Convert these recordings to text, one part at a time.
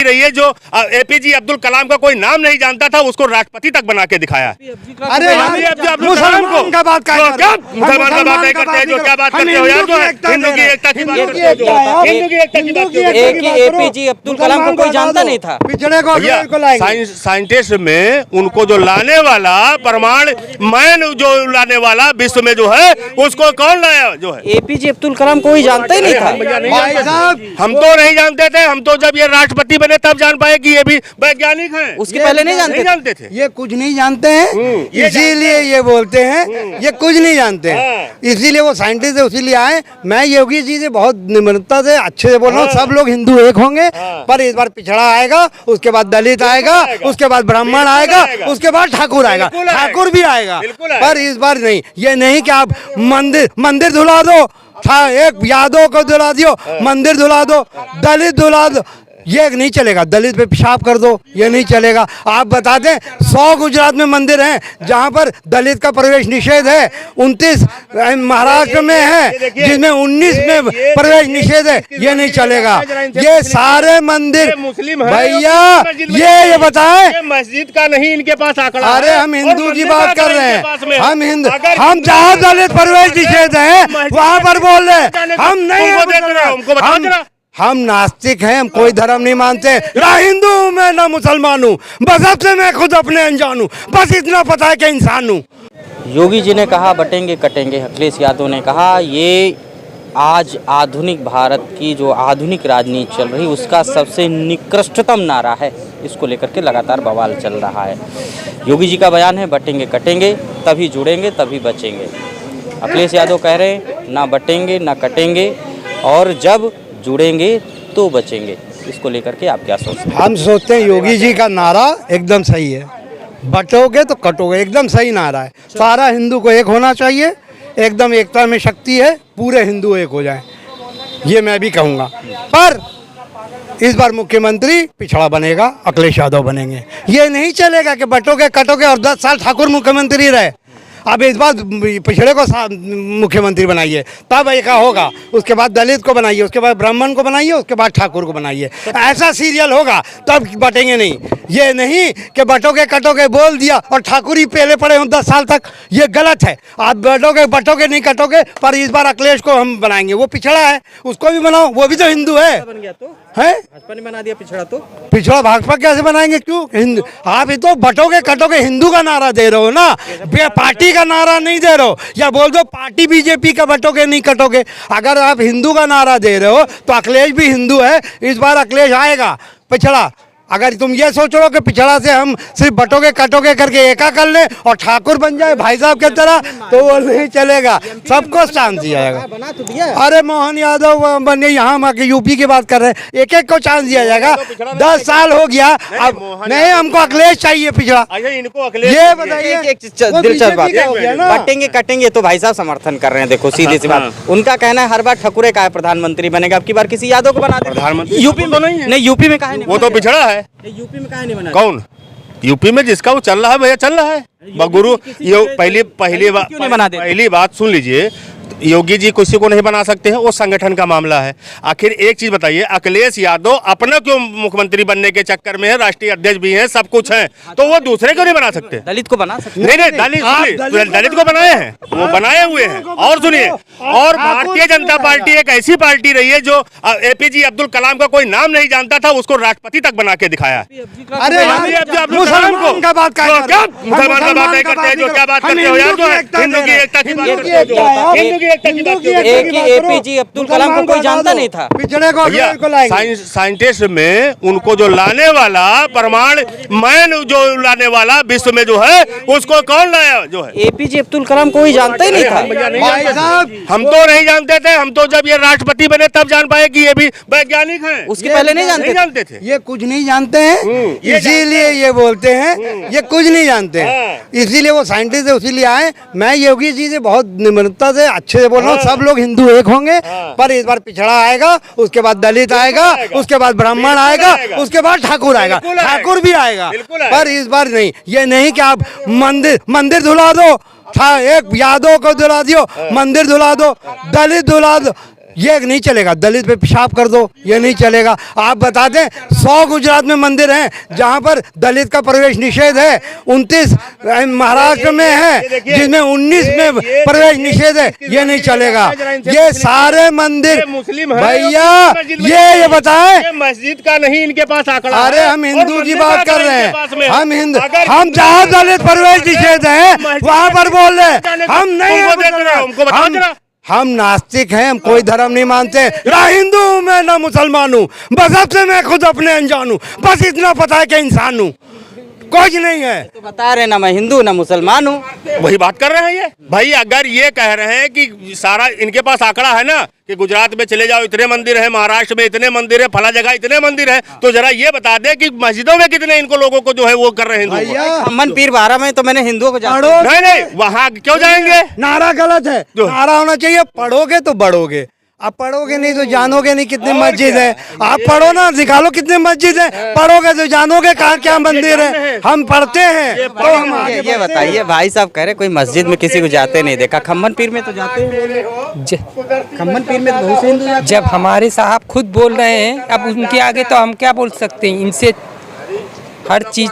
रही है जो एपीजे अब्दुल कलाम का कोई नाम नहीं जानता था उसको राष्ट्रपति तक बना के दिखाया। अरे मुसलमान का बात क्या मुसलमान का बात नहीं करते जो क्या बात करते हो यार, जो हिंदू की एकता की बात करते हो, हिंदू की एकता की बात करते हो। एपीजे अब्दुल कलाम को कोई जानता नहीं था। पिछड़े को साइंटिस्ट में उनको जो लाने वाला परमाणु मैन जो लाने वाला विश्व में जो है उसको कौन लाया जो है एपीजे अब्दुल कलाम कोई जानता ही नहीं था। हम तो नहीं जानते थे, हम तो जब ये राष्ट्रपति बने तब जान पाए कि ये भी वैज्ञानिक हैं। उसके पहले नहीं जानते थे। ये कुछ नहीं जानते हैं, इसीलिए ये बोलते हैं ये कुछ नहीं जानते हैं, इसीलिए वो साइंटिस्ट है, इसीलिए आए। मैं योगी जी से बहुत निम्रता से अच्छे से बोल रहा हूँ, सब लोग हिंदू एक होंगे, पर इस बार पिछड़ा आएगा, उसके बाद दलित आएगा, उसके बाद ब्राह्मण आएगा, उसके बाद ठाकुर आएगा, ठाकुर भी आएगा, पर इस बार नहीं। ये नहीं कि आप मंदिर धुला दो, एक यादव को धुला दियो, मंदिर धुला दो, दलित धुला दो, ये नहीं चलेगा। दलित पे पेशाब कर दो, ये नहीं चलेगा। आप बता दें 100 गुजरात में मंदिर हैं जहां पर दलित का प्रवेश निषेध है, 29 महाराष्ट्र में है जिसमें 19 में प्रवेश निषेध है, ये नहीं चलेगा। ये सारे मंदिर भैया ये बताएं मस्जिद का नहीं इनके पास आंकड़ा। अरे हम हिंदू की बात कर रहे हैं, हम हिंदू, हम जहाँ दलित प्रवेश निषेध है वहाँ पर बोल रहे हैं। हम नहीं, हम नास्तिक हैं, हम कोई धर्म नहीं मानते, ना हिंदू हूँ मैं ना मुसलमान हूँ, बस अब से मैं खुद अपने अनजान हूँ, बस इतना पता है कि इंसान हूँ। योगी जी ने कहा बटेंगे कटेंगे, अखिलेश यादव ने कहा ये आज आधुनिक भारत की जो आधुनिक राजनीति चल रही उसका सबसे निकृष्टतम नारा है। इसको लेकर के लगातार बवाल चल रहा है। योगी जी का बयान है बटेंगे कटेंगे, तभी जुड़ेंगे तभी बचेंगे। अखिलेश यादव कह रहे हैं ना बटेंगे ना कटेंगे, और जब जुड़ेंगे तो बचेंगे। इसको लेकर के आप क्या सोचते हैं? हम सोचते हैं योगी जी का नारा एकदम सही है, बटोगे तो कटोगे, एकदम सही नारा है। सारा हिंदू को एक होना चाहिए, एकदम एकता में शक्ति है, पूरे हिंदू एक हो जाएं, ये मैं भी कहूँगा। पर इस बार मुख्यमंत्री पिछड़ा बनेगा, अखिलेश यादव बनेंगे। ये नहीं चलेगा कि बटोगे कटोगे और 10 साल ठाकुर मुख्यमंत्री रहे। अब इस बार पिछड़े को मुख्यमंत्री बनाइए तब एक होगा, उसके बाद दलित को बनाइए, उसके बाद ब्राह्मण को बनाइए, उसके बाद ठाकुर को बनाइए, ऐसा सीरियल होगा तब बटेंगे नहीं। ये नहीं कि बटोगे कटोगे बोल दिया और ठाकुर ही पहले पड़े हों 10 साल तक, ये गलत है। आप बटोगे नहीं कटोगे, पर इस बार अखिलेश को हम बनाएंगे, वो पिछड़ा है उसको भी बनाओ, वो भी तो हिंदू है। बन गया तो है भाजपा ने बना दिया पिछड़ा, तो पिछड़ा भाजपा कैसे बनाएंगे? क्यों हिंदू? आप तो बटोगे कटोगे हिंदू का नारा दे रहे हो ना, पार्टी का नारा नहीं दे रहे हो। या बोल दो पार्टी बीजेपी का बटोगे नहीं कटोगे। अगर आप हिंदू का नारा दे रहे हो तो अखिलेश भी हिंदू है, इस बार अखिलेश आएगा पिछड़ा। अगर तुम ये सोच रहे हो कि पिछड़ा से हम सिर्फ बटोगे कटोगे करके एका कर ले और ठाकुर बन जाए भाई साहब की तरह, तो वो नहीं चलेगा। सबको चांस दिया जाएगा। बना तो दिया। अरे मोहन यादव बने, यहाँ हम यूपी की बात कर रहे हैं, एक एक को चांस दिया जाएगा। 10 साल हो गया, अब नहीं, हमको अखिलेश चाहिए पिछड़ा। इनको अखिलेश ये बताइए, एक दिलचस्प बात, बटेंगे कटेंगे तो भाई साहब समर्थन कर रहे हैं। देखो सीधी सी बात, उनका कहना है हर बार ठकुरे का प्रधानमंत्री बनेगा, अब की बार किसी यादव को बना दे प्रधानमंत्री। यूपी में नहीं, यूपी में कहा नहीं, वो तो पिछड़ा है। यूपी में कहा नहीं बना। कौन? यूपी में जिसका वो चल रहा है भैया, चल रहा है गुरु। ये पहली बात सुन लीजिए, योगी जी किसी को नहीं बना सकते हैं, वो संगठन का मामला है। आखिर एक चीज बताइए, अखिलेश यादव अपना क्यों मुख्यमंत्री बनने के चक्कर में है, राष्ट्रीय अध्यक्ष भी हैं, सब कुछ हैं, तो वो दूसरे को नहीं बना सकते? दलित को बना सकते? नहीं, दलित को बनाए हैं, वो बनाए हुए हैं। और सुनिए, और भारतीय जनता पार्टी एक ऐसी पार्टी रही है जो एपीजे अब्दुल कलाम का कोई नाम नहीं जानता था उसको राष्ट्रपति तक बना के दिखाया। अरे मुसलमान का बात क्या मुसलमान का बात नहीं करते जो क्या बात करते हो यार, जो हिंदू की एकता की बात करते हो। एपीजे अब्दुल कलाम को कोई जानता नहीं था। पिछड़े को साइंटिस्ट में उनको जो लाने वाला परमाणु मैन जो लाने वाला विश्व में जो है उसको कौन लाया जो है एपीजे अब्दुल कलाम कोई जानता ही नहीं था। हम तो नहीं जानते थे, हम तो जब ये राष्ट्रपति बने तब जान पाए कि ये भी वैज्ञानिक हैं। उसके पहले नहीं जानते थे। ये कुछ नहीं जानते हैं, इसीलिए ये बोलते हैं ये कुछ नहीं जानते हैं, इसीलिए वो साइंटिस्ट है, इसीलिए आए। मैं योगी जी से बहुत निम्रता से अच्छे से बोल रहा हूँ, सब लोग हिंदू एक होंगे, पर इस बार पिछड़ा आएगा, उसके बाद दलित आएगा, उसके बाद ब्राह्मण आएगा, उसके बाद ठाकुर आएगा, ठाकुर भी आएगा, पर इस बार नहीं। ये नहीं कि आप मंदिर धुला दो, एक यादव को धुला दियो, मंदिर धुला दो, दलित धुला दो, ये नहीं चलेगा। दलित पे पेशाब कर दो, ये नहीं चलेगा। आप बता दें 100 गुजरात में मंदिर हैं जहाँ पर दलित का प्रवेश निषेध है, 29 महाराष्ट्र में है जिसमें 19 में प्रवेश निषेध है, ये नहीं चलेगा। ये सारे मंदिर मुस्लिम है भैया, ये बताएं मस्जिद का नहीं इनके पास आंकड़ा। अरे हम हिंदू की बात कर रहे हैं, हम हिंदू, हम जहाँ दलित प्रवेश निषेध है वहाँ पर बोल रहे हैं। हम नहीं हम नास्तिक हैं, हम कोई धर्म नहीं मानते। ना हिंदू हूँ मैं, ना मुसलमान हूँ, बस से मैं खुद अपने अनजान हूँ, बस इतना पता है कि इंसान हूँ, कुछ नहीं है। तो बता रहे ना मैं हिंदू ना मुसलमान हूँ, वही बात कर रहे हैं ये भाई। अगर ये कह रहे हैं कि सारा इनके पास आंकड़ा है ना कि गुजरात में चले जाओ इतने मंदिर है, महाराष्ट्र में इतने मंदिर है, फला जगह इतने मंदिर है, तो जरा ये बता दे कि मस्जिदों में कितने इनको लोगों को जो है वो कर रहे हैं हिंदू। खम्मन पीर बारह में तो मैंने हिंदुओं को नहीं वहाँ क्यों जाएंगे? नारा गलत है, नारा होना चाहिए पढ़ोगे तो बढ़ोगे। आप पढ़ोगे नहीं तो जानोगे नहीं कितनी मस्जिद है। आप पढ़ो ना, दिखा लो कितनी मस्जिद है, पढ़ोगे तो जानोगे कहाँ क्या मंदिर है। हम पढ़ते हैं तो हम ये बताइए, भाई साहब कह रहे कोई मस्जिद में किसी को जाते नहीं देखा, खम्मन पीर में तो जाते हैं। खम्मन पीर में तो बहुत से हिंदू जाते हैं। जब हमारे साहब खुद बोल रहे हैं, अब उनके आगे तो हम क्या बोल सकते हैं? इनसे हर चीज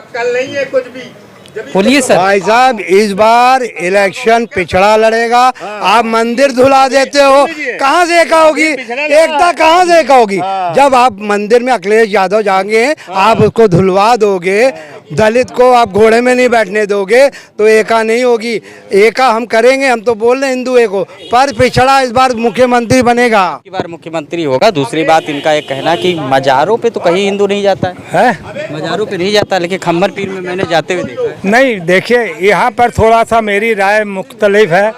बोलिए सर। भाई साहब इस बार इलेक्शन पिछड़ा लड़ेगा, आप मंदिर धुला देते हो, कहाँ से एकता होगी? एकता कहाँ से एकता होगी? जब आप मंदिर में अखिलेश यादव जाएंगे, आप उसको धुलवा दोगे, दलित को आप घोड़े में नहीं बैठने दोगे, तो एका नहीं होगी। एका हम करेंगे, हम तो बोल रहे हैं हिंदू एको, पर पिछड़ा इस बार मुख्यमंत्री बनेगा। इस बार मुख्यमंत्री होगा। दूसरी बात इनका एक कहना कि मजारों पे तो कहीं हिंदू नहीं जाता है, मजारों पे नहीं जाता, लेकिन खम्मन पीर में मैंने जाते हुए देखा है। नहीं, देखिए यहाँ पर थोड़ा सा मेरी राय मुख्तलिफ है।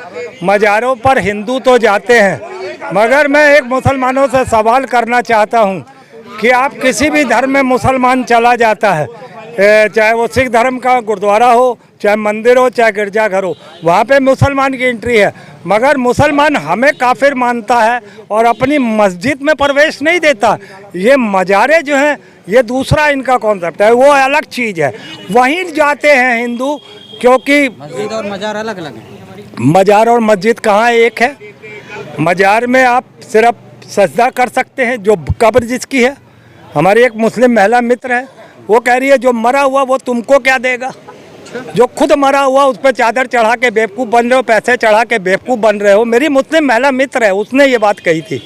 मज़ारों पर हिंदू तो जाते हैं, मगर मैं एक मुसलमानों से सवाल करना चाहता हूँ कि आप किसी भी धर्म में मुसलमान चला जाता है, चाहे वो सिख धर्म का गुरुद्वारा हो, चाहे मंदिर हो, चाहे गिरजाघर हो, वहाँ पे मुसलमान की एंट्री है, मगर मुसलमान हमें काफिर मानता है और अपनी मस्जिद में प्रवेश नहीं देता। ये मज़ारे जो हैं ये दूसरा इनका कॉन्सेप्ट है, वो अलग चीज़ है। वहीं जाते हैं हिंदू, क्योंकि मस्जिद और मजार अलग अलग है। मजार और मस्जिद कहाँ एक है? मजार में आप सिर्फ सजदा कर सकते हैं, जो कब्र जिसकी है। हमारी एक मुस्लिम महिला मित्र है, वो कह रही है जो मरा हुआ वो तुमको क्या देगा? जो खुद मरा हुआ उस पर चादर चढ़ा के बेवकूफ़ बन रहे हो, पैसे चढ़ा के बेवकूफ़ बन रहे हो। मेरी मुस्लिम महिला मित्र है, उसने ये बात कही थी।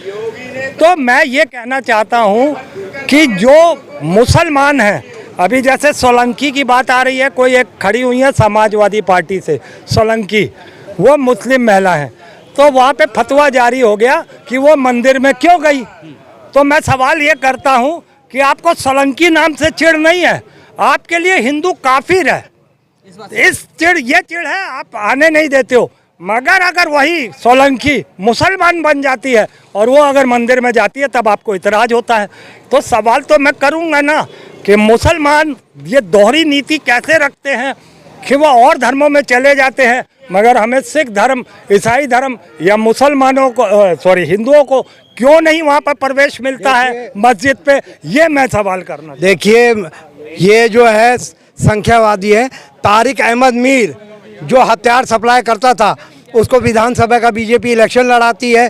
तो मैं ये कहना चाहता हूँ कि जो मुसलमान हैं, अभी जैसे सोलंकी की बात आ रही है, कोई एक खड़ी हुई है समाजवादी पार्टी से, सोलंकी, वो मुस्लिम महिला है, तो वहाँ पे फतवा जारी हो गया कि वो मंदिर में क्यों गई। तो मैं सवाल ये करता हूँ कि आपको सोलंकी नाम से चिढ़ नहीं है, आपके लिए हिंदू काफिर है, इस ये चिढ़ है, आप आने नहीं देते हो। मगर अगर वही सोलंकी मुसलमान बन जाती है और वो अगर मंदिर में जाती है, तब आपको इतराज होता है। तो सवाल तो मैं करूँगा ना कि मुसलमान ये दोहरी नीति कैसे रखते हैं कि वो और धर्मों में चले जाते हैं, मगर हमें सिख धर्म, ईसाई धर्म या मुसलमानों को हिंदुओं को क्यों नहीं वहाँ पर प्रवेश मिलता है मस्जिद पे? ये मैं सवाल करना। देखिए ये जो है संख्यावादी है। तारिक अहमद मीर जो हथियार सप्लाई करता था, उसको विधानसभा का बीजेपी इलेक्शन लड़ाती है।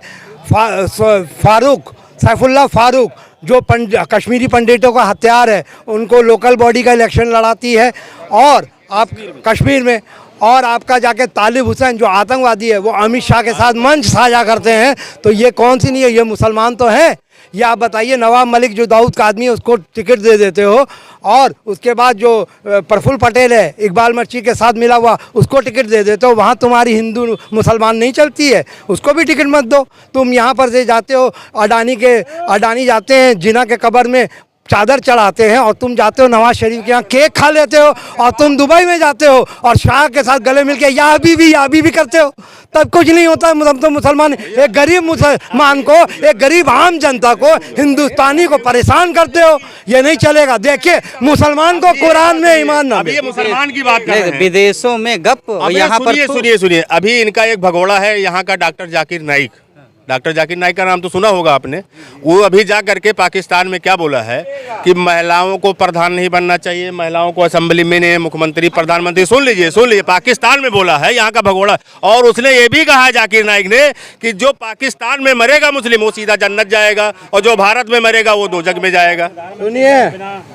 सैफुल्ला फारूक जो कश्मीरी पंडितों का हथियार है, उनको लोकल बॉडी का इलेक्शन लड़ाती है। और आप कश्मीर में, और आपका जाके तालिब हुसैन जो आतंकवादी है, वो अमित शाह के साथ मंच साझा करते हैं। तो ये कौन सी नहीं है, ये मुसलमान तो है। या आप बताइए, नवाब मलिक जो दाऊद का आदमी है, उसको टिकट दे देते हो, और उसके बाद जो प्रफुल्ल पटेल है इकबाल मर्ची के साथ मिला हुआ, उसको टिकट दे देते हो। वहाँ तुम्हारी हिंदू मुसलमान नहीं चलती है, उसको भी टिकट मत दो। तुम यहाँ पर से जाते हो, अडानी जाते हैं जिना के कब्र में चादर चढ़ाते हैं, और तुम जाते हो नवाज शरीफ के यहाँ केक खा लेते हो, और तुम दुबई में जाते हो और शाह के साथ गले मिलके या अभी भी करते हो, तब कुछ नहीं होता। हम तो मुसलमान, एक गरीब मुसलमान को, एक गरीब आम जनता को, हिंदुस्तानी को परेशान करते हो, ये नहीं चलेगा। देखिए मुसलमान को कुरान में ईमान ना। अभी ये मुसलमान की बात कर रहे हैं, विदेशों में गप, यहाँ पर सुनिए, अभी इनका एक भगोड़ा है यहाँ का, डॉक्टर जाकिर नाइक, डॉक्टर जाकिर नाइक का नाम तो सुना होगा आपने। वो अभी जा करके पाकिस्तान में क्या बोला है कि महिलाओं को प्रधान नहीं बनना चाहिए, महिलाओं को असेंबली में नहीं, मुख्यमंत्री प्रधानमंत्री, सुन लीजिए पाकिस्तान में बोला है, यहाँ का भगोड़ा। और उसने ये भी कहा जाकिर नाइक ने कि जो पाकिस्तान में मरेगा मुस्लिम वो सीधा जन्नत जाएगा और जो भारत में मरेगा वो दोजख में जाएगा।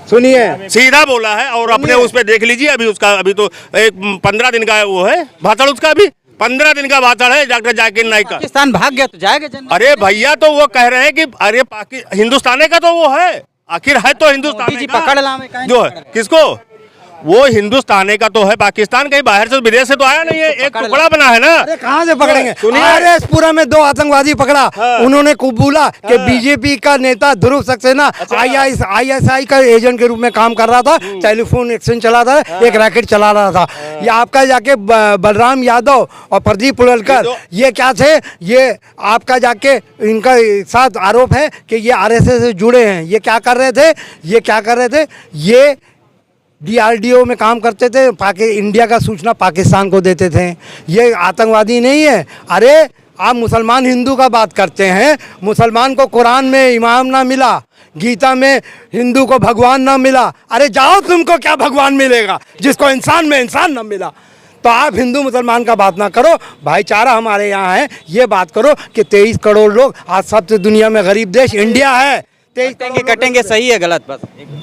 सुनिए सीधा बोला है। और अपने उस पर देख लीजिए, अभी तो एक 15 दिन का वो है भाषण, उसका भी 15 दिन का भाषण है डॉक्टर जाकिर नाइक का। पाकिस्तान भाग गया तो जाएगा जन्नत। अरे भैया तो वो कह रहे हैं कि अरे हिंदुस्तान का तो वो है, आखिर है तो हिंदुस्तान जी पकड़ ला में जो है किसको, वो हिंदुस्तान का तो है, पाकिस्तान कहीं बाहर से विदेश से तो आया नहीं है, एक टुकड़ा बना है ना। अरे कहाँ से पकड़ेंगे? पूरा में 2 आतंकवादी पकड़ा। उन्होंने बोला कि बीजेपी का नेता ध्रुव सक्सेना ISI का एजेंट के रूप में काम कर रहा था, टेलीफोन एक्सचेंज चला था, एक रैकेट चला रहा था। ये आपका जाके बलराम यादव और प्रदीप पुलकर ये क्या थे, ये आपका जाके इनका साथ आरोप है कि ये RSS से जुड़े हैं। ये क्या कर रहे थे, ये DRDO में काम करते थे, इंडिया का सूचना पाकिस्तान को देते थे। ये आतंकवादी नहीं है। अरे आप मुसलमान हिंदू का बात करते हैं, मुसलमान को कुरान में इमाम ना मिला, गीता में हिंदू को भगवान ना मिला। अरे जाओ, तुमको क्या भगवान मिलेगा जिसको इंसान में इंसान ना मिला। तो आप हिंदू मुसलमान का बात ना करो, भाईचारा हमारे यहाँ है। ये बात करो कि 23 करोड़ लोग, आज सबसे दुनिया में गरीब देश इंडिया है। 23 कटेंगे सही है गलत? बस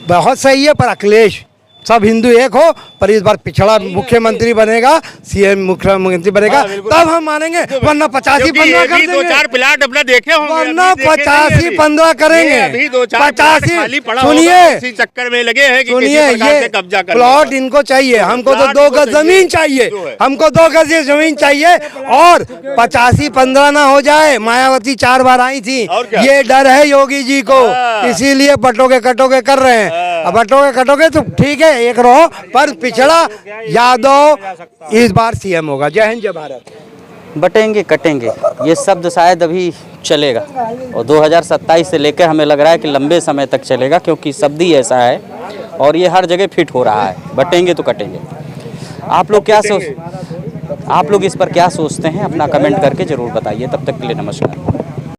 बहुत सही है, पर अखिलेश सब हिंदू एक हो, पर इस बार पिछड़ा मुख्यमंत्री बनेगा, CM मुख्यमंत्री बनेगा, तब हम मानेंगे। वरना 85-15 कर देंगे। 2-4 प्लाट अपना देखे होंगे, वरना 85-15 करेंगे। 85 सुनिए, चक्कर में लगे हैं कि सुनिए, ये कब्जा कर प्लॉट इनको चाहिए, हमको तो 2 गज जमीन चाहिए, हमको 2 गज जमीन चाहिए। और 85-15 ना हो जाए। मायावती 4 बार आई थी, ये डर है योगी जी को, इसीलिए बटोगे कटोगे कर रहे हैं। अब बटोगे कटोगे तो ठीक है, एक रहो, पर पिछड़ा यादव इस बार CM होगा। जय हिंद, जय भारत। बटेंगे कटेंगे ये शब्द शायद अभी चलेगा और 2027 से लेकर हमें लग रहा है कि लंबे समय तक चलेगा, क्योंकि शब्द ही ऐसा है और ये हर जगह फिट हो रहा है। बटेंगे तो कटेंगे। आप लोग इस पर क्या सोचते हैं? अपना कमेंट करके जरूर बताइए। तब तक के लिए नमस्कार।